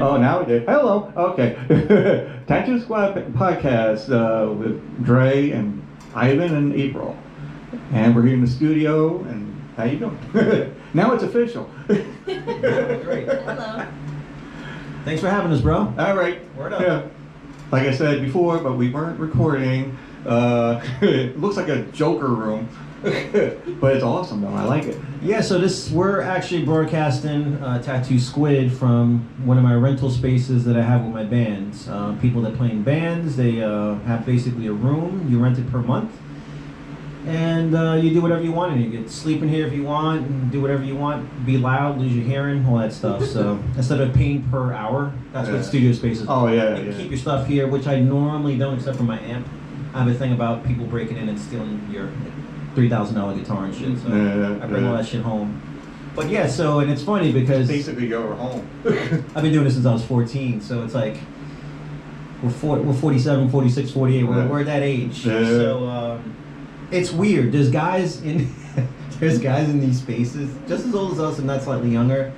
Oh, now we did. Hello. Okay. Tattoo Squad podcast with Dre and Ivan and April. And we're here in the studio. And how you doing? Now it's official. Great. Hello. Thanks for having us, bro. All right. Word up. Yeah. Like I said before, but we weren't recording. It looks like a Joker room. But it's awesome though. I like it. Yeah, so we're actually broadcasting Tattoo Squid from one of my rental spaces that I have with my bands. People that play in bands, they have basically a room. You rent it per month. And you do whatever you want, and you get sleep in here if you want, and do whatever you want. Be loud, lose your hearing, all that stuff. So instead of paying per hour, that's what studio space is. Oh yeah. You can keep your stuff here, which I normally don't, except for my amp. I have a thing about people breaking in and stealing your $3,000 guitar and shit. So I bring all that shit home. But yeah, so and it's funny because basically go home. I've been doing this since I was 14, so it's like we're 47, 46, 48. We're at that age. Yeah. So it's weird. There's guys in these spaces just as old as us and not slightly younger,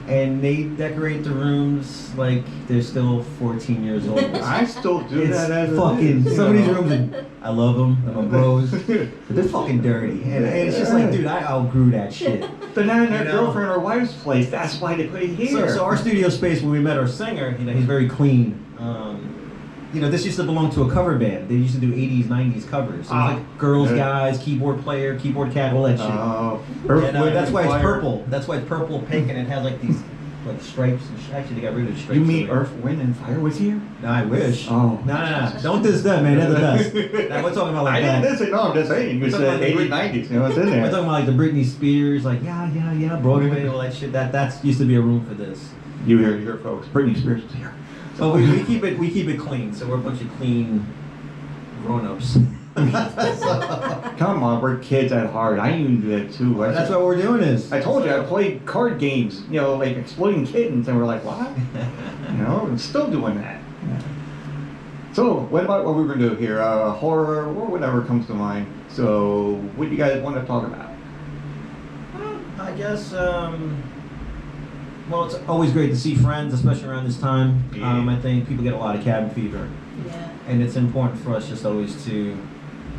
and they decorate the rooms like they're still 14 years old. I still do It's that as fucking it is, some of these you know. rooms. I love them. I'm a bros, but they're fucking dirty, and it's just like, dude, I outgrew that shit. But now in their You know? girlfriend or wife's place, that's why they put it here. So our studio space, when we met our singer, he's very clean. This used to belong to a cover band. They used to do 80s, 90s covers. So it was like girls, guys, keyboard player, keyboard cat, all that shit. And that's why it's purple. That's why it's purple, pink, and it has like these like stripes. Actually, they got rid of the stripes. You mean Earth, Wind, and Fire was here? No, I wish. Oh. No. Don't diss them, man. They're the best. Now, we're talking about like I that. didn't say no, I'm just saying. You We're talking said about the 80s, 90s, you know what's in We're there. talking about like the Britney Spears, like yeah, Broadway, all that shit. That used to be a room for this. You hear, folks. Britney Spears is here. But we keep it clean, so we're a bunch of clean grown-ups. Come on, we're kids at heart. I even do that too. That's what we're doing is. I told you, I played card games, like Exploding Kittens, and we're like, what? I'm still doing that. So, what about what we're going to do here? Horror, or whatever comes to mind. So, what do you guys want to talk about? I guess, well, it's always great to see friends, especially around this time. Yeah. I think people get a lot of cabin fever. Yeah. And it's important for us just always to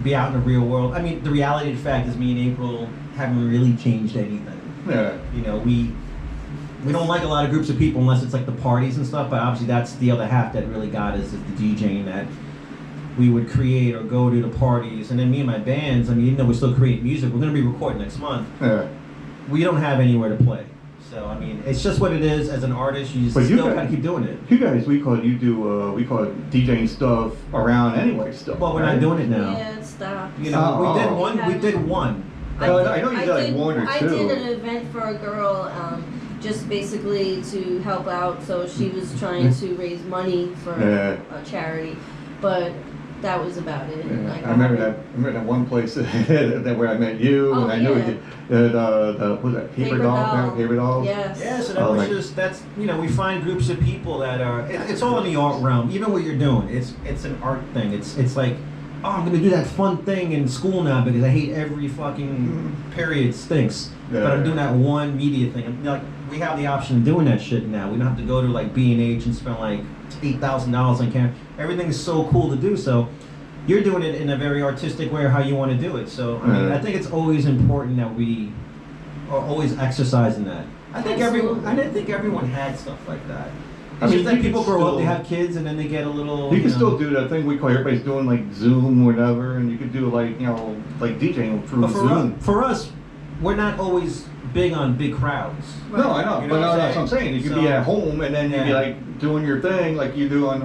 be out in the real world. I mean, the reality of the fact is me and April haven't really changed anything. Yeah. We don't like a lot of groups of people unless it's like the parties and stuff, but obviously that's the other half that really got us is the DJing that we would create or go to the parties. And then me and my bands, even though we're still creating music, we're going to be recording next month. Yeah. We don't have anywhere to play. So, it's just what it is as an artist. You just still got to keep doing it. You guys, we call it DJing stuff around anyway stuff. Well, we're not doing it now. Yeah, it stopped. We did one. I know you did like one or two. I did an event for a girl, just basically to help out. So she was trying to raise money for a charity, but that was about it. Yeah. Like, I remember that one place that where I met you, and I knew the was that Paper Doll? Yes. Yeah, so that was just we find groups of people that are it's all in the art realm. Even what you're doing, it's an art thing. It's like, oh, I'm gonna do that fun thing in school now because I hate every fucking period stinks. Yeah. But I'm doing that one media thing. And, we have the option of doing that shit now. We don't have to go to like B&H and spend like $8,000 on camera. Everything's so cool to do. So you're doing it in a very artistic way or how you want to do it. So I think it's always important that we are always exercising that. I think everyone had stuff like that. It's just that people grow up, they have kids, and then they get a little. You can still do that thing we call everybody's doing like Zoom or whatever, and you could do like DJing through Zoom. For us, we're not always big on big crowds. Right. No, I know, You but know that's what I'm saying. You could be at home and then you'd be like doing your thing like you do on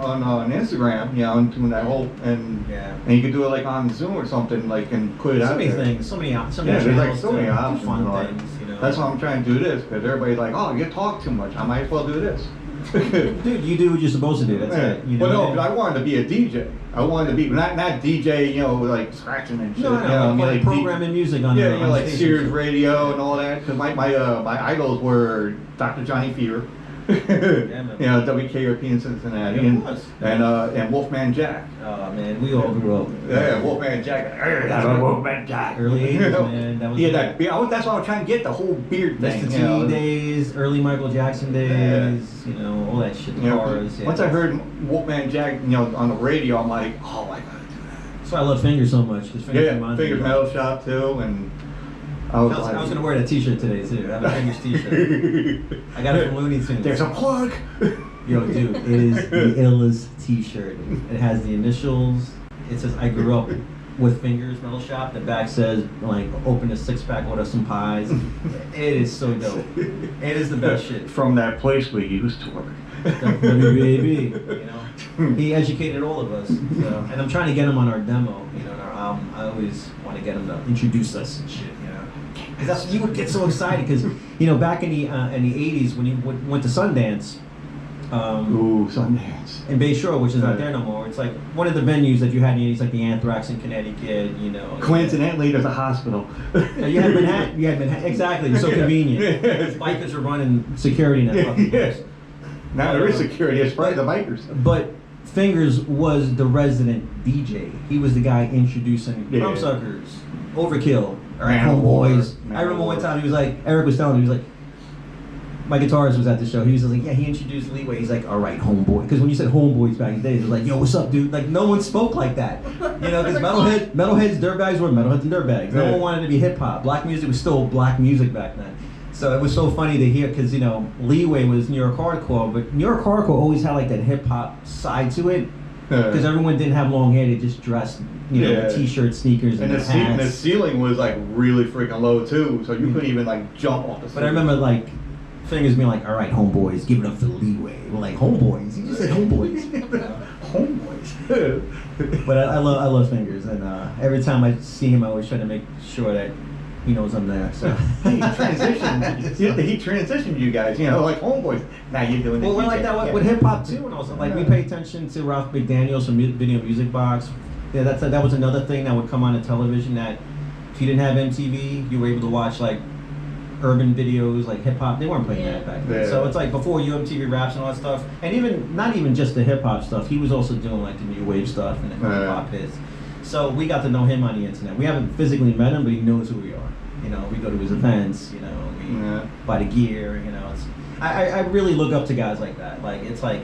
Instagram, and doing that whole and you could do it like on Zoom or something like and put it out there. So many things, so many there's like so many options. Fun things, That's why I'm trying to do this because everybody's like, oh, you talk too much. I might as well do this. Dude, you do what you're supposed to do. That's it. But no, but I wanted to be a DJ. I wanted to be not DJ, like scratching and shit. Like programming music on like station. Sirius Radio and all that. Because my idols were Dr. Johnny Fever, man. You know, WKRP in Cincinnati, Yeah, of course. and Wolfman Jack. Oh man, we all grew up. Yeah, Wolfman Jack. That's a Wolfman Jack. Early 80s, man. That was Yeah, it. that beard. That's why I was trying to get the whole beard thing. Mr. you know. T days, early Michael Jackson days, you know, all that shit. The You know, cars. Yeah. once I heard Wolfman Jack, you know, on the radio, I'm like, oh, I gotta do that. That's why I love Fingers so much. Because Fingers Yeah, reminds me Fingers of- Metal Shop too, and I was gonna wear that T-shirt today too. I have a Fingers T-shirt. I got it from Looney Tunes. There's a plug. Yo, dude, it is the illest T-shirt. It has the initials. It says "I grew up with Fingers Metal Shop." The back says like "Open a six-pack, order some pies." It is so dope. It is the best shit. From that place we used to work. WBAB, you know. He educated all of us. So, and I'm trying to get him on our demo, you know, on our album. I always want to get him to introduce us and shit, you know. Because that's you would get so excited because you know back in the '80s when you went to Sundance. Ooh, Sundance. In Bay Shore, which is not there no more. It's like one of the venues that you had in the 80s, like the Anthrax in Connecticut, you know. Coincidentally, there's a hospital. Yeah, you had Manhattan. Exactly, it was so convenient. Bikers were running security in that fucking place. Now there is security. It's probably the bikers. But Fingers was the resident DJ. He was the guy introducing Yeah. Crumbsuckers, Overkill, Manowar. Homeboys. I remember one time he was like, Eric was telling me, he was like, my guitarist was at the show. He was like, yeah, he introduced Leeway. He's like, all right, homeboy. Because when you said homeboys back in the day, it was like, yo, what's up, dude? Like, no one spoke like that. You know, because metalheads, dirtbags were metalheads and dirtbags. No Yeah. one wanted to be hip hop. Black music was still black music back then. So it was so funny to hear because, you know, Leeway was New York hardcore, but New York hardcore always had like that hip hop side to it. Because everyone didn't have long hair, they just dressed, you know, with t-shirts, sneakers, and the hats. ceiling was like really freaking low too, so you couldn't even like jump off the ceiling. But I remember like Fingers being like, all right, homeboys, give it up for Leeway. We're like, homeboys? You just said homeboys. Homeboys. But I love Fingers, and every time I see him, I always try to make sure that he knows I'm there. So he transitioned you guys, you know, like homeboys. Now you're doing well, we're like that with hip hop too, and also like we pay attention to Ralph McDaniels from Video Music Box. Yeah, that was another thing that would come on the television that if you didn't have MTV, you were able to watch like urban videos, like hip hop. They weren't playing that back then. Yeah. So it's like before MTV Raps and all that stuff, and even not even just the hip hop stuff. He was also doing like the new wave stuff and the hip hop hits. So we got to know him on the internet. We haven't physically met him, but he knows who we are. You know, we go to his events. You know, we buy the gear. You know, it's I really look up to guys like that. Like it's like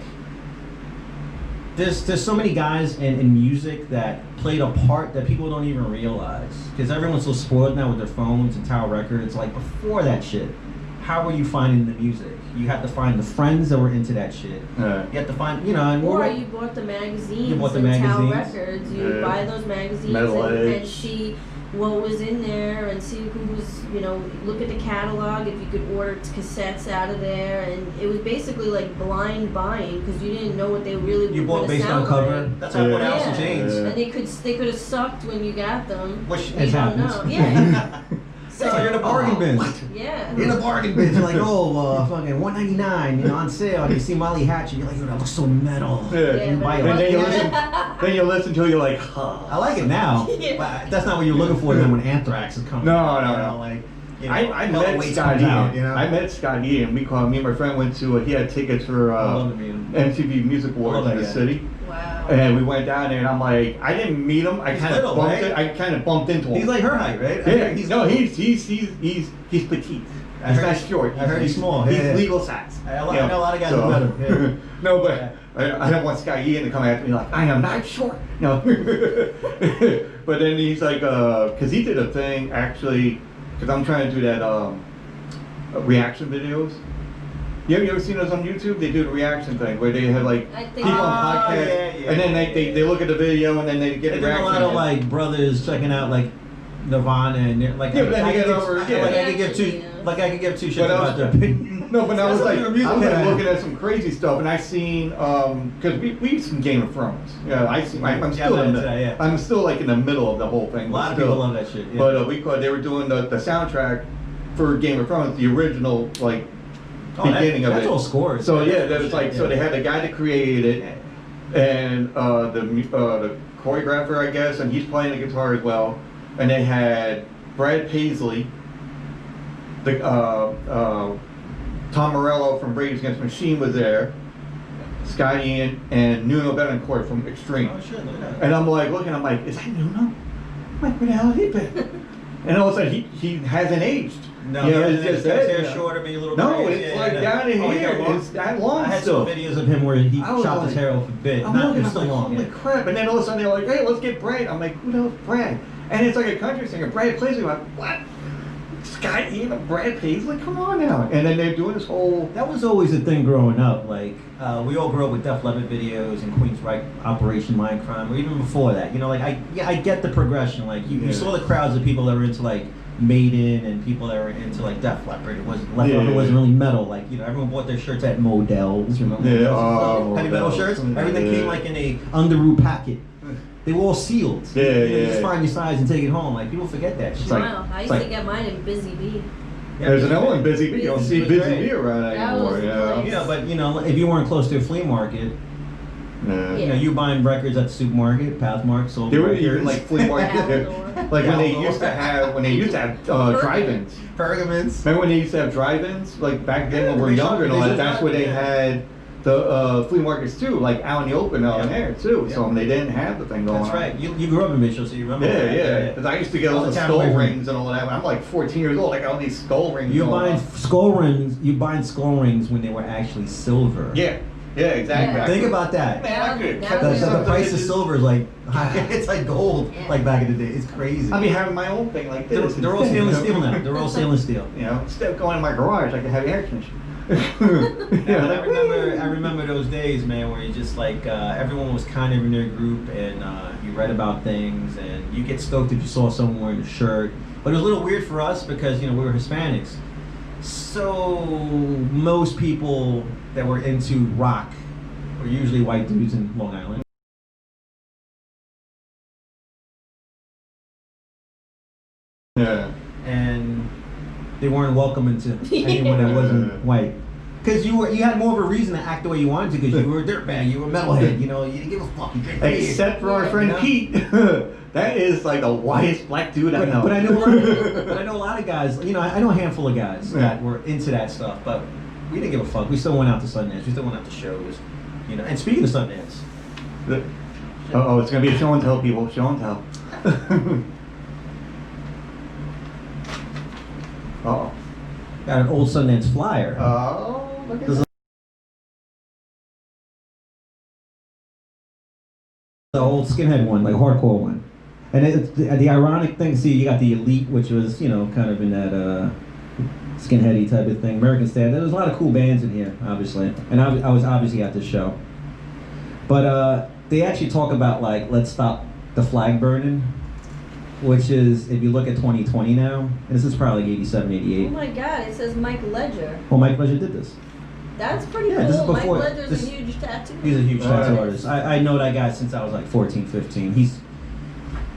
there's so many guys in music that played a part that people don't even realize because everyone's so spoiled now with their phones and Tower Records. Like before that shit, how were you finding the music? You had to find the friends that were into that shit. You had to find, you know, and or you bought the magazines. You bought the and Tower magazines. Records. You buy those magazines and see what was in there and see who was, you know, look at the catalog if you could order cassettes out of there, and it was basically like blind buying because you didn't know what they really were. You bought gonna based on sound cover. like. That's how I bought Alice in Yeah. Chains. And they could have sucked when you got them. Which you has don't happened. know. Yeah. So you're in a bargain bin. Yeah. You're in a bargain bin. You're like, oh, fucking $1.99, you know, on sale. And you see Molly Hatch, and you're like, yo, that looks so metal. Yeah, You but buy it it. And then you wasn't- listen. Then you listen till you're like, huh. I like it now, Yeah. but that's not what you're looking for then when Anthrax is coming. No, out, no, you know, no. Like, you know, I Hell met Awaits Scott comes out, Ian. I met Scott Ian. Me and my friend went to. He had tickets for I love to meet him. MTV Music love Awards that in the guy. city. Wow. And we went down there, and I'm like, I didn't meet him. I He's kind of little, bumped right? it. I kind of bumped into him. He's like her height, right? Yeah, he's he's petite. I He's heard not he's- short. I heard he's small. He's Yeah, yeah. legal size. I know a lot of guys who met him. Yeah. No, but I don't want Scott Ian to come after me like I am not short. No. But then he's like, because he did a thing actually, because I'm trying to do that reaction videos. You ever seen those on YouTube? They do the reaction thing where they have like I think- people on Oh, podcasts, yeah, and then yeah. they look at the video and then they get They a did a reaction. lot of like brothers checking out like Nirvana and like Yeah, but then I they could get give- over- like, yeah. I could give two like I could give two shits But I was- about their opinion. No, but I was That's like, what your music I was like had. looking at some crazy stuff, and I seen because we've seen Game of Thrones. Yeah, I seen. I'm Yeah, still I'm in the. into that, yeah. I'm still like in the middle of the whole thing. A lot of but people still. love that shit. Yeah. But they were doing the soundtrack for Game of Thrones, the original like beginning of that's it. all scores. So yeah, that's that was like so they had the guy that created it, and the choreographer, I guess, and he's playing the guitar as well. And they had Brad Paisley, the Tom Morello from Braves Against the Machine was there, Scott Ian, and Nuno Betancourt from Extreme. Oh shit, look at that. And I'm like looking, I'm like, is that Nuno? I'm like, where the hell has he been? And all of a sudden, he hasn't aged. No, You know, yeah, it's just his that, hair you know. shorter, maybe a little No, braids, it's yeah, like yeah. down to Oh, he got here. long? It's that long I had still. some videos of him where he I was chopped his like- hair off a bit. I'm Not, looking, it was I'm still like, long. holy Yeah. crap. And then all of a sudden they're like, hey, let's get Brad. I'm like, who knows Brad? And it's like a country singer. Brad Paisley. I'm like, what? Scott Ian and Brad Paisley? Come on now. And then they're doing this whole... That was always a thing growing up. Like, we all grew up with Def Leppard videos and Queensryche, Operation Mindcrime, or even before that. You know, like, I get the progression. Like, you Yeah. saw the crowds of people that were into, like, Maiden and people that were into, like, Def Leppard. It wasn't really metal. Like, you know, everyone bought their shirts at Modell's, remember? Yeah, Heavy metal Modell's. shirts. Everything Yeah. came, like, in a Underoos packet. They were all sealed. Yeah, you know, yeah. You just find your size and take it home. Like, people forget that shit. like- Wow, I it's used to like- get mine in Busy Bee. There's another one, Busy Bee. You don't see Busy Busy Bee. Bee around That anymore. was Yeah. nice. You know, but, you know, if you weren't close to a flea market, Yeah. you know, you buying records at the supermarket, Pathmark, sold There were records. even like flea markets. Alidor. Like when they Alidor. used to have drive-ins. Pergaments. Remember when they used to have drive-ins? Like back then when we were they younger and all showed- that, that's where they yeah. had the flea markets too, like out in the open out in Yeah. there too. Yeah. So they didn't have the thing going That's on. right. You grew up in Mitchell, so you remember Yeah, that. yeah. Because I used to get all All the the time skull away from- rings and all that. When I'm like 14 years old, I got all these skull rings. You going buying on. skull rings. You buying skull rings when they were actually silver. Yeah, yeah, exactly. Yeah. Think about that. Man, I could have That kept The, was- this the up price to of this- silver is like it's like gold, Yeah. like back in the day. It's crazy. I'd be having my own thing like they're, this. they're all instead, stainless you know? steel now. They're all stainless steel. You know, instead of going in my garage, I could have air conditioning. Yeah, I remember those days, man, where you just like everyone was kind of in their group, and you read about things, and you get stoked if you saw someone wearing a shirt. But it was a little weird for us because we were Hispanics, so most people that were into rock were usually white dudes in Long Island. Yeah. And they weren't welcome into anyone that wasn't white. Because you had more of a reason to act the way you wanted to, because you were a dirtbag, you were a metalhead, you didn't give a fuck. You drank beer. Except for our Yeah. friend You know? Pete. That is like the whitest black dude I know. But I know a lot of guys. I know a handful of guys that were into that stuff, but we didn't give a fuck. We still went out to Sundance. We still went out to shows. And speaking of Sundance, Oh, it's gonna be a show and tell, people. Show and tell. Oh. got an old Sundance flyer. Oh, look at There's that. The old skinhead one, like a hardcore one. And the ironic thing, see, you got the Elite, which was, kind of in that skinheady type of thing. American Stand. There was a lot of cool bands in here, obviously. And I was obviously at this show. But they actually talk about, like, let's stop the flag burning, which is, if you look at 2020 now, and this is probably like 87, Oh 88. my God! It says Mike Ledger. Well, Mike Pleasure did this. That's pretty Yeah, this is cool. before- Mike Ledger's this- a huge tattoo. He's a huge tattoo Right. artist. I know that guy since I was like 14, 15.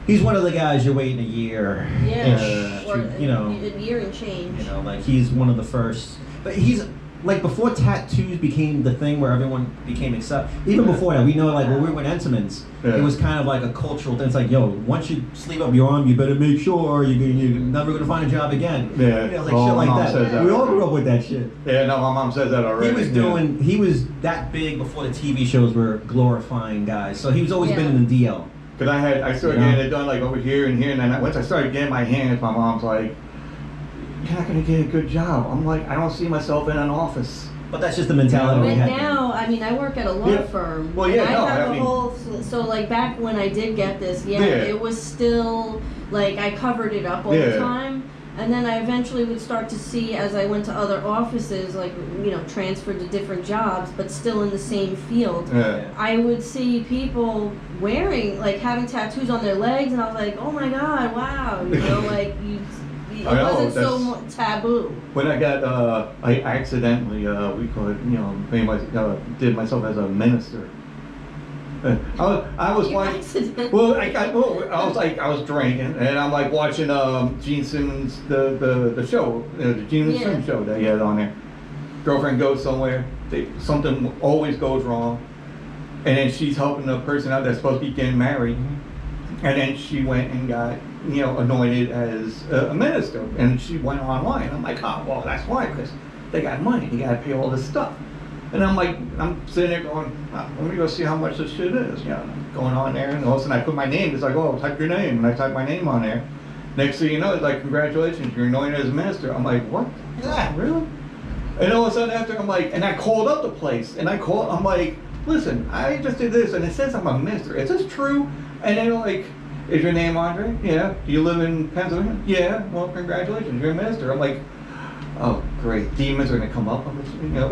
He's one of the guys you're waiting a year. Yeah, or you know, a year and change. like he's one of the first. But he's like before tattoos became the thing where everyone became accept. Even before that, we know like when we were in Entenmann's, Yeah. it was kind of like a cultural thing. It's like, yo, once you sleeve up your arm, you better make sure you're never gonna find a job again. Yeah. Like Oh, shit my mom like says that. that. We all grew up with that shit. Yeah, no, my mom says that already. He was that big before the TV shows were glorifying guys. So he's always been Yeah. in the DL. Because I started Yeah. getting it done like over here and here, and then once I started getting my hands, my mom's like, "You're not gonna get a good job." I'm like, I don't see myself in an office. But that's just the mentality we But had. now, I mean, I work at a law Yeah. firm. Well, yeah, and no, I have I a mean- whole. So, like, back when I did get this, Yeah. it was still, like, I covered it up all Yeah. the time. And then I eventually would start to see, as I went to other offices, like, transferred to different jobs, but still in the same field. Yeah. I would see people wearing, like, having tattoos on their legs, and I was like, oh my God, wow. Like, it I know, wasn't so that's- taboo. When I got, I accidentally, we call it, did myself as a minister. I was You like, accidentally. well, I was drinking, and I'm like watching Gene Simmons the show, the Gene Yeah. Simmons show that he had on there. Girlfriend goes somewhere, something always goes wrong, and then she's helping the person out that's supposed to be getting married, and then she went and got anointed as a minister, and she went online. I'm like, oh well, that's why, because they got money. They got to pay all this stuff. And I'm like, I'm sitting there going, let me go see how much this shit is. You know, going on there, and all of a sudden I put my name. It's like, oh, type your name, and I type my name on there. Next thing you know, it's like, congratulations, you're anointed as minister. I'm like, what? Yeah, really? And all of a sudden after, I'm like, and I called up the place, and I'm like, listen, I just did this, and it says I'm a minister. Is this true? And they're like, is your name Andre? Yeah. Do you live in Pennsylvania? Yeah. Well, congratulations, you're a minister. I'm like, oh, great. Demons are going to come up on this, you know.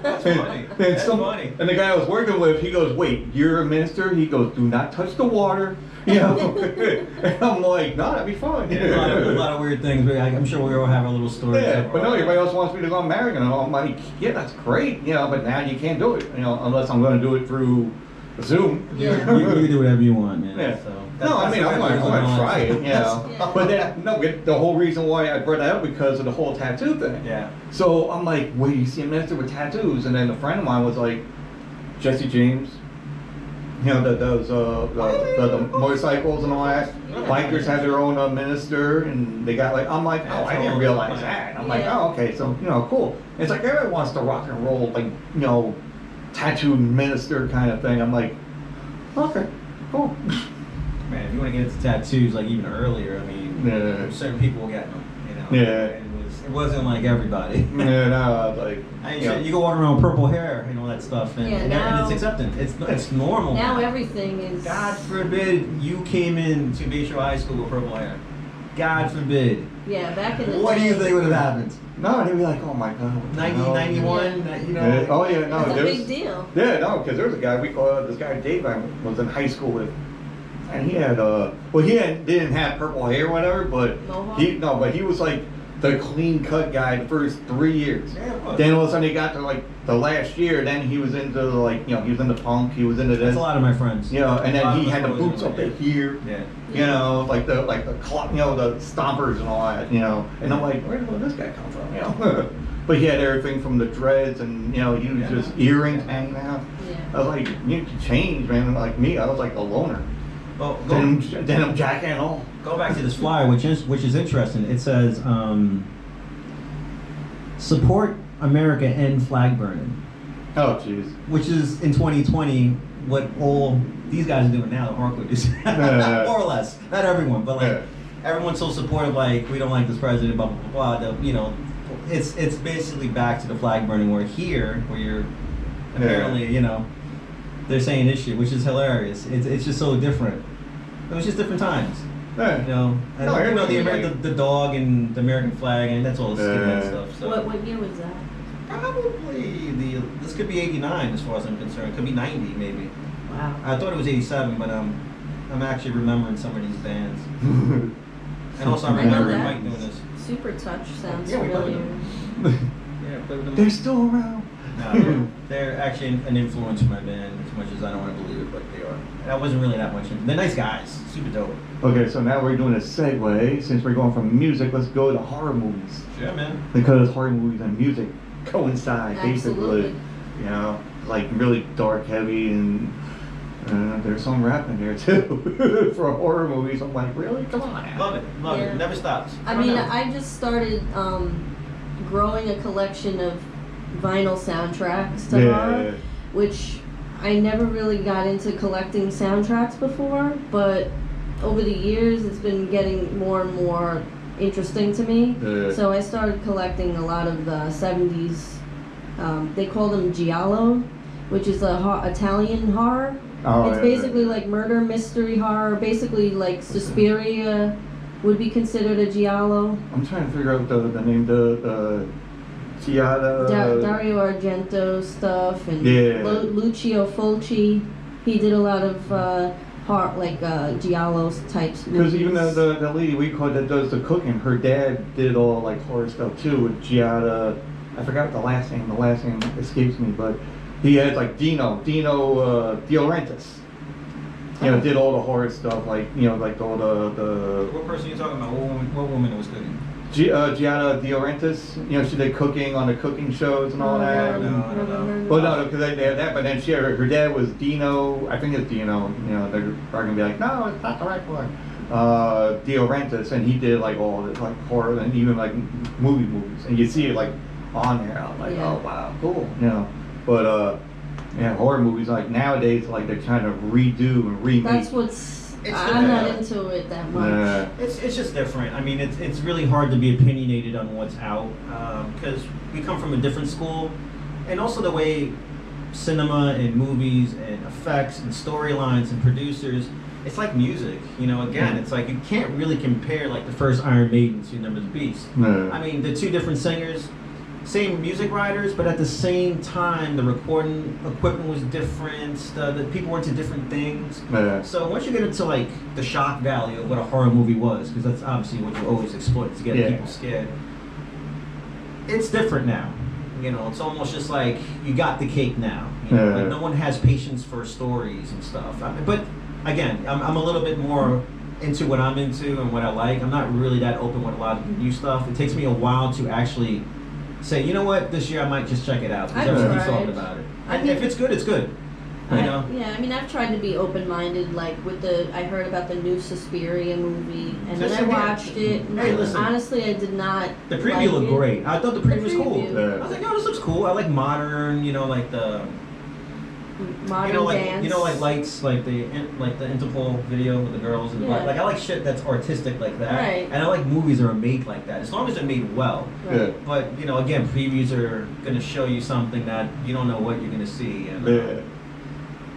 That's funny. That's funny. And the guy I was working with, he goes, wait, you're a minister? He goes, do not touch the water. You know. And I'm like, no, that'd be fine. Yeah, a lot of weird things. But I'm sure we all have our little stories. Yeah, but no, everybody else wants me to go marry, and I'm like, yeah, that's great, you know, but now you can't do it, you know, unless I'm going to do it through Zoom. Yeah. You can do whatever you want, man. Yeah. So No, I mean, I'm gonna try it, you know. Yeah. But then, no, the whole reason why I brought that up because of the whole tattoo thing. Yeah. So I'm like, wait, you see a minister with tattoos? And then a friend of mine was like, Jesse James, you know, that does the motorcycles and all that. Bikers have their own minister, and they got like, I'm like, oh, I didn't realize that. I'm like, Yeah. oh, okay, so, you know, cool. It's like everybody wants to rock and roll, like, you know, tattooed minister kind of thing. I'm like, okay, cool. Man, if you want to get into tattoos, like even earlier, I mean, Yeah. certain people get them, you know. Yeah. It wasn't like everybody. Yeah, no, like, You go walking around with purple hair and all that stuff, and, Yeah, and now- it's accepted. It's normal. Now everything is. God forbid you came into Bayshore High School with purple hair. God forbid. Yeah, back in the What do you day, think would have happened? no, they'd be like, oh my god. what the 90, hell? 91, you know. Yeah. Oh yeah, no, It's a there's big deal. yeah, no, because there was a guy this guy Dave I was in high school with, and he had didn't have purple hair or whatever, but Mohawk? he was like the clean cut guy the first 3 years. Yeah, it was. Then all of a sudden he got to like the last year, then he was into like, you know, he was into punk, he was into this, That's a lot of my friends. you know, and A lot then of he had the us always boots do up that. to here. Yeah. You know, like the clock, you know, the stompers and all that, you know. And I'm like, where did this guy come from, you know? But he had everything from the dreads, and you know, he was just earrings hanging out. Yeah. I was like, you need to change, man. Like me, I was like a loner. Well, Then I'm jacking and all. go back to this flyer, which is interesting. It says, support America, end flag burning, Oh, jeez. which is in 2020 what all these guys are doing now, the hardcore dudes. More or less. Not everyone, but like Yeah. everyone's so supportive, like we don't like this president, blah blah blah blah. You know, it's basically back to the flag burning where here, where you're apparently, you know, they're saying this shit, which is hilarious. It's just so different. It was just different times. Yeah. You know, and No, you know everybody, the dog and the American flag, and that's all the skin and Yeah. stuff. So What year was that? probably this could be 89 as far as I'm concerned. It could be 90 maybe. Wow. I thought it was 87, but I'm actually remembering some of these bands. And also I I know remember that. Mike doing this. Super Touch sounds Yeah, we played familiar. them. Yeah, play with them. They're still around. No, they're actually an influence in my band as much as I don't want to believe it, but they are. And I wasn't really that much into. They're nice guys, super dope. Okay, so now we're doing a segue. Since we're going from music, let's go to horror movies. Yeah, man. Because horror movies and music coincide, Absolutely. basically. You know, like really dark, heavy, and there's some rap in there too. For horror movies, I'm like, really? Come on. Love it, love Yeah. it. Never stops. I mean, I just started growing a collection of vinyl soundtracks to horror, which I never really got into collecting soundtracks before, but over the years it's been getting more and more interesting to me. Yeah. So I started collecting a lot of the 70s, they call them giallo, which is a Italian horror. Oh, It's yeah, basically like murder mystery horror, basically like Suspiria would be considered a giallo. I'm trying to figure out the name, the Giada. Dario Argento stuff and Yeah. Lucio Fulci. He did a lot of giallo types movies. Because even the lady we call that does the cooking, her dad did all like horror stuff too with Giada. I forgot the last name. The last name escapes me, but he had like Dino De Laurentiis. You know, did all the horror stuff, like, you know, like all the What person are you talking about? What woman was cooking? Giada De Laurentiis. You know, she did cooking on the cooking shows and all that. no, I don't know. Well, no, because they had that, but then her dad was Dino, I think it's Dino, you know, they're probably gonna be like, no, it's not the right one. De Laurentiis, and he did like all this like horror and even like movies, and you see it like on there. I was like, Yeah. oh wow, cool, you know. But yeah, horror movies like nowadays, like they're trying to redo and remake. That's what's. It's I'm not different. into it that much. Yeah. It's just different. I mean, it's really hard to be opinionated on what's out because we come from a different school, and also the way cinema and movies and effects and storylines and producers. It's like music, you know. Again, it's like you can't really compare like the first Iron Maiden to Number of the Beast. Yeah. I mean, the two different singers, same music writers, but at the same time, the recording equipment was different. The people were into different things. Yeah. So once you get into like the shock value of what a horror movie was, because that's obviously what you always exploit to get Yeah. people scared. It's different now. You know, it's almost just like you got the cake now. You know? Yeah. Like no one has patience for stories and stuff. But again, I'm a little bit more into what I'm into and what I like. I'm not really that open with a lot of new stuff. It takes me a while to actually say, you know what, this year I might just check it out because I've everybody's tried. talking about it. I And mean- if it's good, it's good. You know? Yeah, I mean, I've tried to be open-minded, like with I heard about the new Suspiria movie, and then Just I again, watched it, and hey, listen. honestly, I did not. The preview like looked it. great. I thought the preview was cool. preview. Yeah. I was like, yo, this looks cool. I like modern, you know, like the Modern you know, like dance. you know, like lights, like the Interpol video with the girls and the Yeah. like I like shit that's artistic like that. Right. And I like movies that are made like that, as long as they're made well. Right. Yeah. But you know, again, previews are gonna show you something that you don't know what you're gonna see. And Yeah.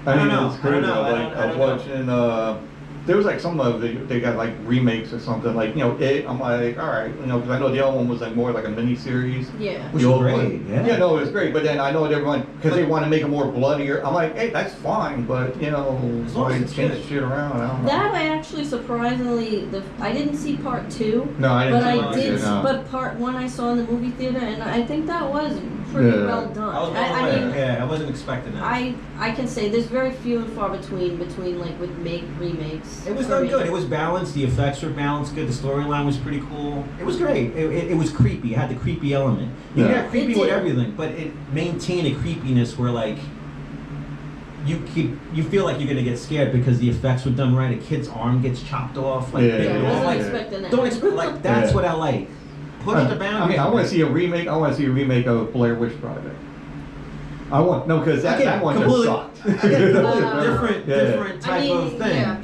I don't mean, know. it's I don't crazy. know. I Like, don't- I I was don't know. watching, there was like some of they got like remakes or something, like, you know, I'm like, all right, you know, because I know the other one was like more like a mini series. Yeah. Which The was old great, one. yeah. No, it was great. But then I know everyone, because they want to make it more bloodier. I'm like, hey, that's fine, but you know, As long as like, it's change good. shit around. I don't know. That I actually surprisingly, I didn't see part 2, No, I didn't. but see I it, did. no. But part 1 I saw in the movie theater, and I think that was pretty Yeah. well done. I was blown I away. mean, Yeah, I wasn't expecting that. I can say there's very few and far between like with remakes. It was for done me. good. It was balanced. The effects were balanced good. The storyline was pretty cool. It was great. It was creepy. It had the creepy element. You Yeah. got creepy It with did. everything, but it maintained a creepiness where like you feel like you're gonna get scared because the effects were done right. A kid's arm gets chopped off. Like, Yeah, bit Yeah, I off. wasn't Like, expecting that. don't expect like that's Yeah. what I like. Push the boundaries. I mean, I want to see a remake. I want to see a remake of Blair Witch Project. Because that, Again, that one just completely- sucked. Again, Uh, different Yeah. different type I mean, of thing. yeah,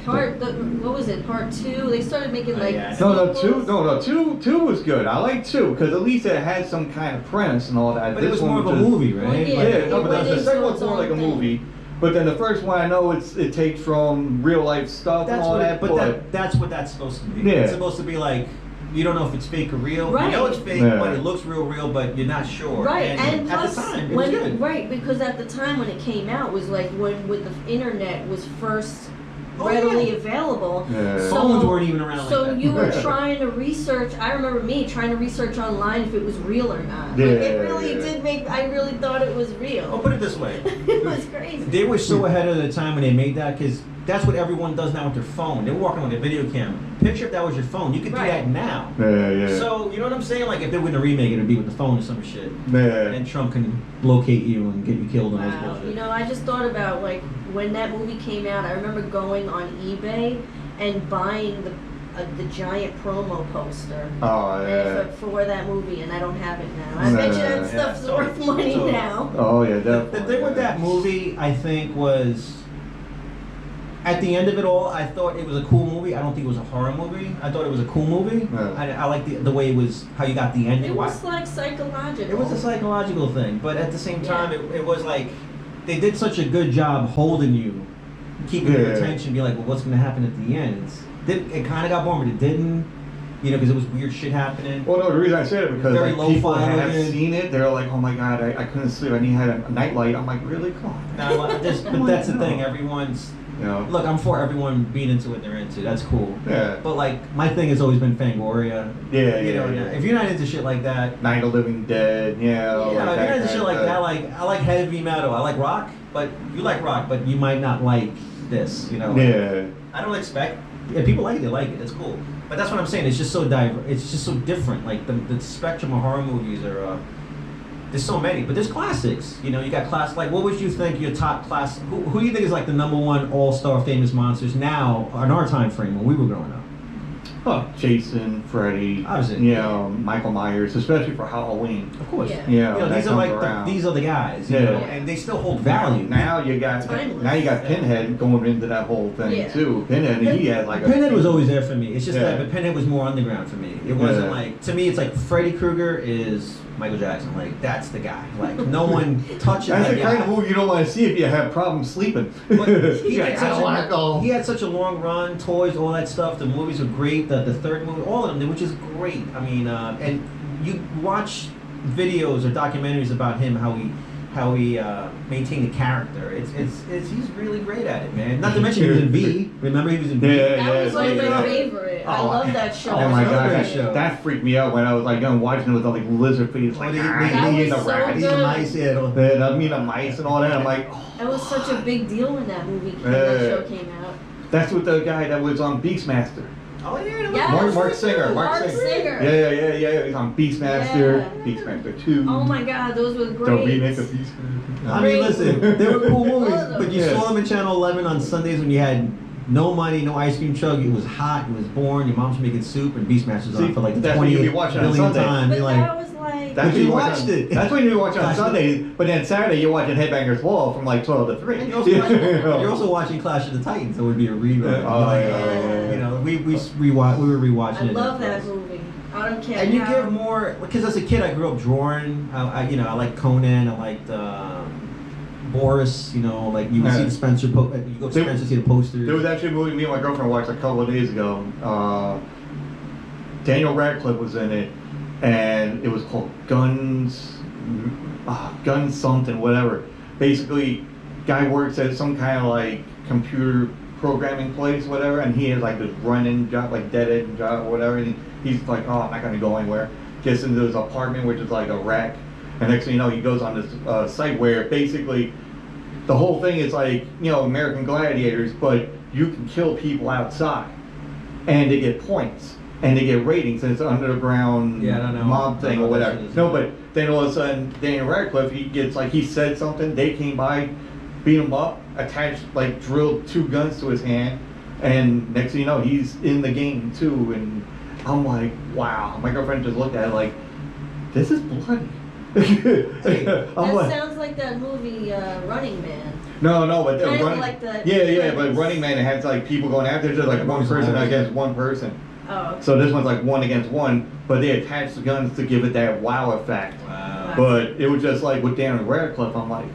what was it? Part 2. They started making like. yeah. No, sequels. two was good. I like two because at least it had some kind of premise and all that. But it was This more one of a just- movie, Well, right? yeah. Yeah, no, It but went the into second one's its more own like a thing. movie. But then the first one, I know it takes from real life stuff and That's all what, that. but that's what that's supposed to be. Yeah. It's supposed to be like you don't know if it's fake or real. Right. You know it's fake, Yeah. but it looks real, but you're not sure. Right, and at plus, the time, it when was good. right, because at the time when it came out was like when with the internet was first Oh, readily yeah. available. Yeah. So- Phones weren't even around So like that. you were trying to research. I remember me trying to research online if it was real or not. Yeah, Like, it really yeah. did make. I really thought it was I'll real. put it this way. It was crazy. They were so ahead of the time when they made that because that's what everyone does now with their phone. They're walking with a video camera. Picture if that was your phone. You could do Right. that now. Yeah. So, you know what I'm saying? Like, if they were to remake it, it'd be with the phone or some shit. Yeah. And Trump can locate you and get you killed and all this Wow. bullshit. You know, I just thought about like when that movie came out. I remember going on eBay and buying the giant promo poster. Oh yeah. For that movie, and I don't have it now. I bet you that Yeah. stuff's Yeah, worth money so- now. Oh yeah, The definitely. thing with that movie, I think, was at the end of it all, I thought it was a cool movie. I don't think it was a horror movie. I thought it was a cool movie. Yeah. I like the way it was, how you got the ending. It Why- was like psychological. It was a psychological thing, but at the same time, Yeah. it was like they did such a good job holding you, keeping your Yeah. attention, be like, well, what's going to happen at the end? It kind of got boring, but it didn't, you know, because it was weird shit happening. Well, no, the reason I said it because Very like, low people fi have looking. seen it. They're like, oh my god, I couldn't sleep. I had a nightlight. I'm like, really? Come on. Now, but that's the thing. Everyone's You know. look. I'm for everyone being into what they're into. That's cool. Yeah. But like, my thing has always been Fangoria. Yeah, You know, yeah. if you're not into shit like that, Night of the Living Dead. Yeah. you know, if like you're not that into shit kind like of- that, like I like heavy metal. I like rock, but you like rock, but you might not like this. You know. Yeah. I don't expect. Yeah, people like it. They like it. It's cool. But that's what I'm saying. It's just so diverse. It's just so different. Like the spectrum of horror movies are. There's so many, but there's classics. You know, you got class. Like, what would you think your top class? Who do you think is like the #1 all-star famous monsters now in our time frame when we were growing up? Jason, Freddy, Obviously. you know, Michael Myers, especially for Halloween. Of course. Yeah. You know, You know, that these are comes like around. these are the guys, you Yeah. know, and they still hold value. Now you got Timeless. Pinhead going into that whole thing Yeah. too. Pinhead, and he had like a Pinhead was always there for me. It's just Yeah. that, but Pinhead was more underground for me. It wasn't Yeah. like, to me, it's like Freddy Krueger is Michael Jackson. Like, that's the guy. Like, no one touches That's that the kind guy. of movie you don't want to see if you have problems sleeping. But he, You're had like, I such don't want to go. he had such a long run, toys, all that stuff. The movies were great. The third movie, all of them, which is great. I mean, and you watch videos or documentaries about him, how he maintained the character. It's he's really great at it, man. Not to mention he was in V. Remember he was in V. Yeah, That was one of yeah. my favorite. I Oh, love that show. Oh my That was god, another that, show. that freaked me out when I was like young, watching it with all like lizard feet. Like, They- That he was and the so rats. He's a good. mice, yeah. don't- Then I mean the mice and all that. I'm like, oh, That was such a big deal when that movie came, that Yeah. show came out. that's what the guy that was on Beastmaster. Oh yeah, Yeah. Mark Singer. Mark Singer. Yeah. He's on Beastmaster, Yeah. Beastmaster 2. Oh my god, those were The great. remake of Beastmaster. I mean, listen, they were cool movies, All of them. but you Yeah. saw them in Channel 11 on Sundays when you had no money, no ice cream truck. It was hot, it was boring. Your mom's making soup, and Beastmaster's See, on for like the that's what you'd be 20th watching on billionth Sunday. time. But You're like, that was like. That's But what you watch watched on- it. That's what you watch on Gosh, Sunday, but then Saturday you're watching Headbangers Ball from like 12 to 3. and you're also watching Clash of the Titans. It would be a rerun. Oh, Like, yeah. You know, we were rewatching I it. love at that first. movie. I don't care. And you how- give more because as a kid I grew up drawing. I liked Conan. I liked Boris. You know, like you would see Yeah. the Spencer. You go to There- Spencer to see the posters. There was actually a movie me and my girlfriend watched a couple of days ago. Daniel Radcliffe was in it, and it was called Guns something, whatever. Basically, guy works at some kind of like computer programming place, whatever, and he has like this running job, like dead end job, whatever. And he's like, oh, I'm not gonna go anywhere. Gets into his apartment, which is like a rack, and next thing you know, he goes on this site where basically the whole thing is like, you know, American Gladiators, but you can kill people outside, and they get points, and they get ratings, and it's an underground Yeah, I don't know. mob thing I or don't know whatever. what that is. No, but then all of a sudden, Daniel Radcliffe, he gets like, he said something, they came by, beat him up, attached, like drilled 2 guns to his hand, and next thing you know, he's in the game too, and I'm like, wow. My girlfriend just looked at it like, this is bloody. That I'm like, sounds like that movie Running Man. no, but Kind of running, like the- yeah, but Running Man, it has like people going after, it's just like one person against one person. Oh, okay. So this one's like 1 against 1, but they attach the guns to give it that wow effect. Wow. But it was just like with Daniel Radcliffe, I'm like,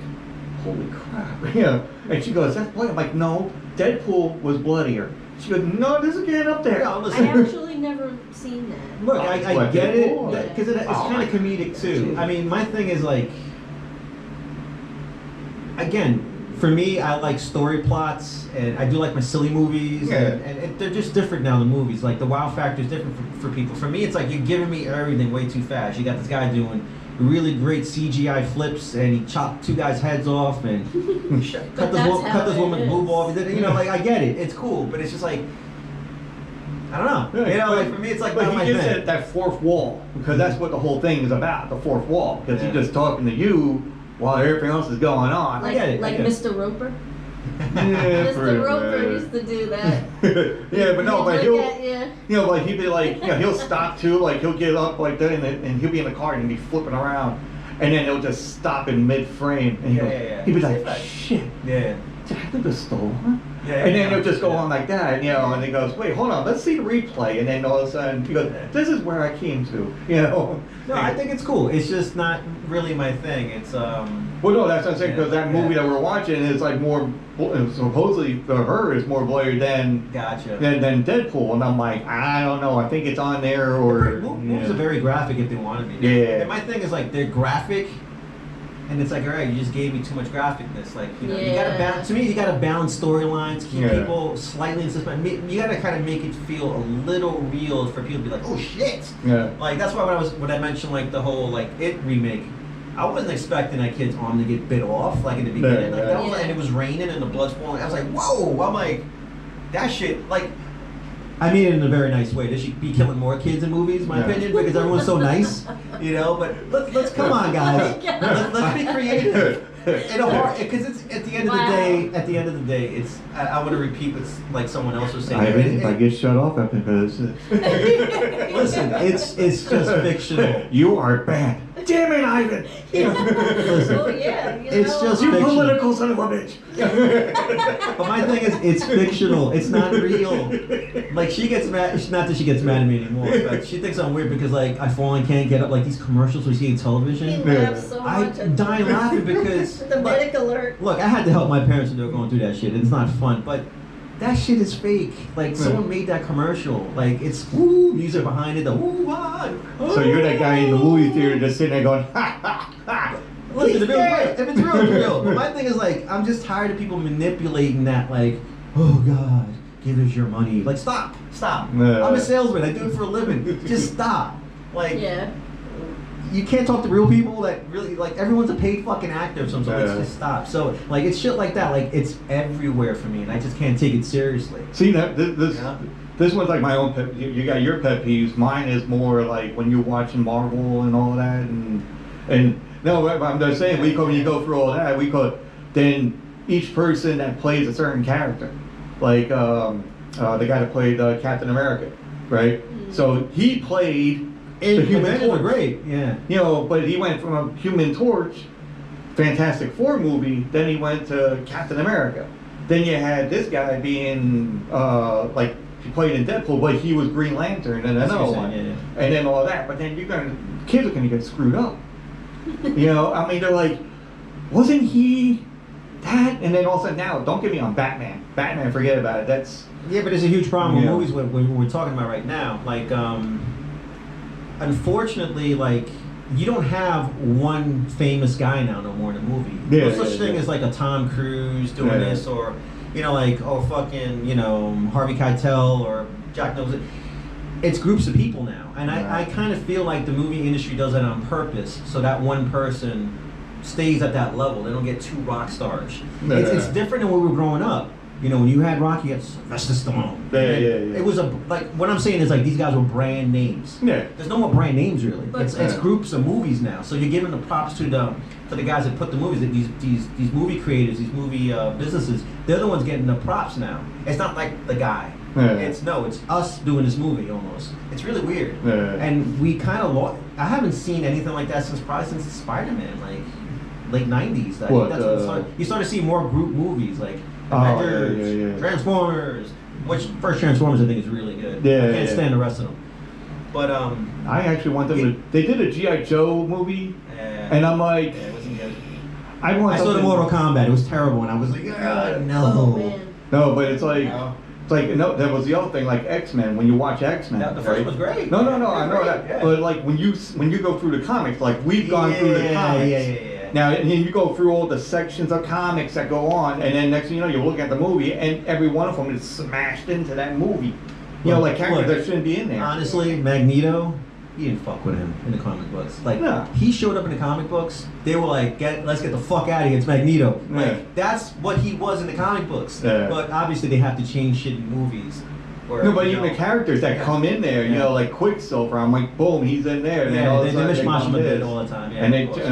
holy crap, you know. And she goes, that's bloody. I'm like, no, Deadpool was bloodier. She goes, no, this is getting up there. No, I listen. actually never seen that. Look, I What, get it Deadpool? because it's Oh kind my of comedic too. God. I mean, my thing is like, again, for me, I like story plots, and I do like my silly movies, Yeah. and they're just different now. The movies, like the wow factor, is different for people. For me, it's like you're giving me everything way too fast. You got this guy doing really great CGI flips, and he chopped 2 guys' heads off, and cut this, that's how cut this it woman's boob is. off. You know, like I get it, it's cool, but it's just like. I don't know. You know, like for me, it's like but not he my gets thing. that fourth wall, because that's what the whole thing is about, the fourth wall. Because Yeah. he's just talking to you while everything else is going on. I get it, I Like get it. Mr. Roper. Yeah, pretty Mr. Roper much. used to do that. Yeah, but no, but He'd he'll, look at you. you know, like he'd be like, you know, he'll stop too, like he'll get up like that, and he'll be in the car and be flipping around, and then he'll just stop in mid-frame, and Yeah. he'd be like, It's like- shit, Yeah. did I have to stole, huh? Yeah, And then yeah. he'll just go Yeah. on like that, you know, and he goes, wait, hold on, let's see the replay, and then all of a sudden he goes, this is where I came to, you know. No, I think it's cool. It's just not really my thing. It's Well, no, that's what I'm saying, because that movie that we're watching is like more, supposedly for her, is more bloody than gotcha. than Deadpool, and I'm like, I don't know, I think it's on there, or Movies are very graphic if they want to be. Yeah. And my thing is like they're graphic, and it's like, all right, you just gave me too much graphicness. Like, you know, you gotta Yeah. balance. To me, you gotta balance storylines, keep Yeah. people slightly in suspense. You gotta kind of make it feel a little real for people to be like, oh shit. Yeah. Like that's why when I mentioned like the whole like It remake, I wasn't expecting that kid's arm to get bit off like in the beginning. Yeah, Like that was, yeah. and it was raining and the blood's flowing. I was like, whoa! I'm like, that shit. Like, I mean it in a very nice way. They should be killing more kids in movies, in my Yeah. opinion, because everyone's so nice, you know. But let's come on, guys. Let's be creative. In a horror, because it's at the end of the day. At the end of the day, it's. I want to repeat what like someone else was saying. I get shut off after this. Listen, it's just fictional. You are bad. Damn it, Ivan. Listen, Oh yeah, you it's know. just You fiction. political son of a bitch. But my thing is, it's fictional. It's not real. Like she gets mad. Not that she gets mad at me anymore, but she thinks I'm weird because like I fall and can't get up. Like these commercials we see on He television. laughs so I much. at die laughing because the medic alert. look, I had to help my parents when they were going through that shit. It's not fun, but that shit is fake. Like someone made that commercial. Like it's woo music behind it. The woo ah. So you're that guy in the movie theater just sitting there going, ha ha ha. Listen, if it's real, it's real. But my thing is like, I'm just tired of people manipulating that. Like, oh God, give us your money. Like, stop. No. I'm a salesman. I do it for a living. Just stop. Like, Yeah. you can't talk to real people that really like. Everyone's a paid fucking actor, so Yeah. let's just stop. So like, it's shit like that. Like, it's everywhere for me, and I just can't take it seriously. See that this Yeah. this one's like my own pet. You got your pet peeves. Mine is more like when you're watching Marvel and all that, and no, I'm just saying when you go through all that, then each person that plays a certain character, like the guy that played Captain America, right? So he played the Human Avengers are Torch. great. Yeah. You know, but he went from a Human Torch, Fantastic Four movie, then he went to Captain America. Then you had this guy being like he played in Deadpool, but he was Green Lantern and That's what another you're one, saying, yeah. and then all that. But then kids are gonna get screwed up. You know, I mean, they're like, wasn't he that? And then all of a sudden now, don't get me on Batman. Batman, forget about it. That's Yeah, but it's a huge problem with Yeah. movies what we're talking about right now. Like, unfortunately, like, you don't have one famous guy now no more in a movie. Yeah, No such yeah, thing yeah. as like a Tom Cruise doing Yeah. this, or you know, like, oh fucking, you know, Harvey Keitel or Jack Nicholson. It's groups of people now, and I kind of feel like the movie industry does that on purpose, so that one person stays at that level. They don't get two rock stars. Yeah. It's different than when we were growing up. You know, when you had Rocky, you had Sylvester Stallone. Yeah, And yeah, yeah. It was like what I'm saying is like these guys were brand names. yeah. There's no more brand names really. But- It's Yeah. groups of movies now. So you're giving the props to the guys that put the movies. These movie creators, these movie businesses. They're the ones getting the props now. It's not like the guy. Yeah. It's us doing this movie almost. It's really weird. Yeah. And we kind of lost. I haven't seen anything like that since Spider-Man, like late '90s. I think What, that's when it started. You started seeing more group movies like Oh, Avengers, yeah. Transformers. Which first Transformers I think is really good. Yeah, I can't yeah. stand the rest of them. But I actually want them to. They did a G.I. Joe movie, and I'm like, yeah, it wasn't good. I want I saw the something- Mortal Kombat. It was terrible, and I was like, no. Oh man. No, but it's like, No. no, that was the other thing. Like X-Men, when you watch X-Men, Yeah, the first right? one was great. No, I know Great, that. yeah. But like when you go through the comics, like we've gone through the comics. Yeah. Now, and then you go through all the sections of comics that go on, and then next thing you know, you look at the movie, and every one of them is smashed into that movie. You know, like characters that shouldn't be in there. Honestly, Magneto, he didn't fuck with him in the comic books. Like, No. he showed up in the comic books. They were like, let's get the fuck out of here. It's Magneto. Yeah. Like, that's what he was in the comic books. Yeah. But obviously, they have to change shit in movies. Where, No, but you even know, the characters that Yeah. come in there, you Yeah. know, like Quicksilver, I'm like, boom, he's in there. And then all Yeah, of they a sudden mishmash come him a bit this. all the time. Yeah, And of they, course. you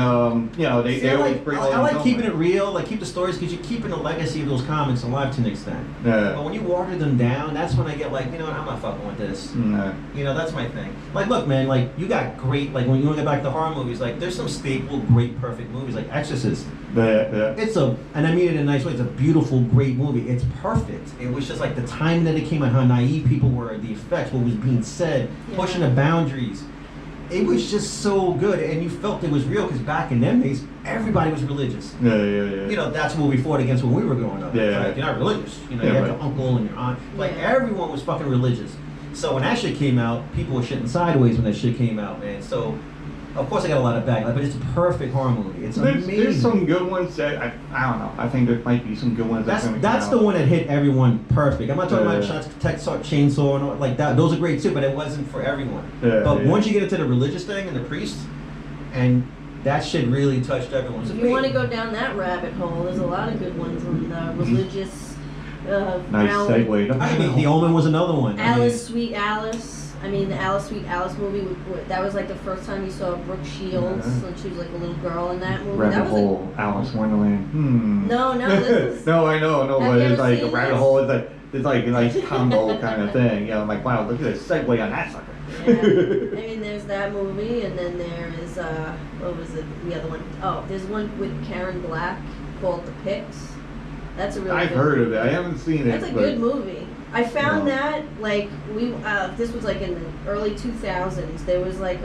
know, See, they I always like, bring I all like these keeping over. it real, like keep the stories because you're keeping the legacy of those comics alive to an extent. But Yeah. when you water them down, that's when I get like, you know what, I'm not fucking with this. Nah. You know, that's my thing. Like, look, man, like, you got great, like, when you want to get back to horror movies, like, there's some staple, great, perfect movies, like Exorcist. Yeah. And I mean it in a nice way, it's a beautiful, great movie. It's perfect. It was just like the time that it came out, how naive people were, the effects, what was being said, Yeah. pushing the boundaries. It was just so good, and you felt it was real, because back in them days, everybody was religious. Yeah. You know, that's what we fought against when we were growing up. Yeah. Like, you're not religious. You know, Yeah, you had right. your uncle and your aunt. Like, Yeah. everyone was fucking religious. So when that shit came out, people were shitting sideways when that shit came out, man. So, of course I got a lot of backlash, but it's a perfect horror movie. It's amazing. There's some good ones that I don't know. I think there might be some good ones. That's the one that hit everyone perfect. I'm not talking about Yeah. Texas Chainsaw and all, like that. Those are great too, but it wasn't for everyone. Yeah, but yeah. once you get into the religious thing and the priests, and that shit really touched everyone. So If you want to go down that rabbit hole, there's a lot of good ones on the religious. Nice realm. segue. I mean, The Omen was another one. I mean, Alice, Sweet Alice. I mean, the Alice Sweet Alice movie, that was like the first time you saw Brooke Shields when she was like a little girl in that movie. Rabbit That was hole, Alice Wonderland. No, this is. No, I know, Have but you it's ever like a seen rabbit this? hole. It's like a nice combo kind of thing. You know, I'm like, wow, look at this segue on that sucker. Yeah. I mean, there's that movie, and then there is what was it? The other one? Oh, there's one with Karen Black called The Pix. That's a really. I've good heard movie. of it. I haven't seen it. That's a but good movie. I found No. that like this was like in the early 2000s. There was like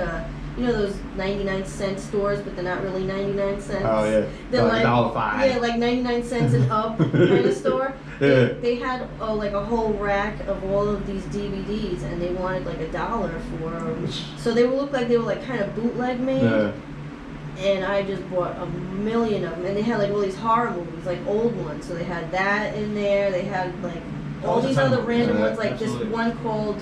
those 99-cent stores, but they're not really 99 cents. Oh yeah, They're like $1.05. Yeah, like 99 cents and up kind of store. Yeah. They had like a whole rack of all of these DVDs, and they wanted like $1 for them. So they would look like they were like kind of bootleg made. Yeah. And I just bought a million of them, and they had like all these horror movies, like old ones. So they had that in there. They had like all these other random Yeah, ones, like absolutely. this one called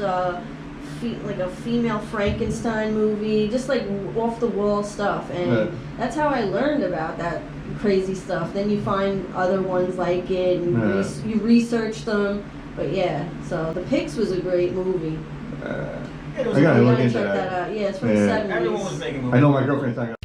like a female Frankenstein movie, just like off the wall stuff. And Yeah. that's how I learned about that crazy stuff. Then you find other ones like it, and Yeah. you research them. But yeah, so The Pix was a great movie. It was I gotta You look gotta into check that. that out. Yeah, it's from Yeah. the 70s. Everyone was making movies. I know my girlfriend's not gonna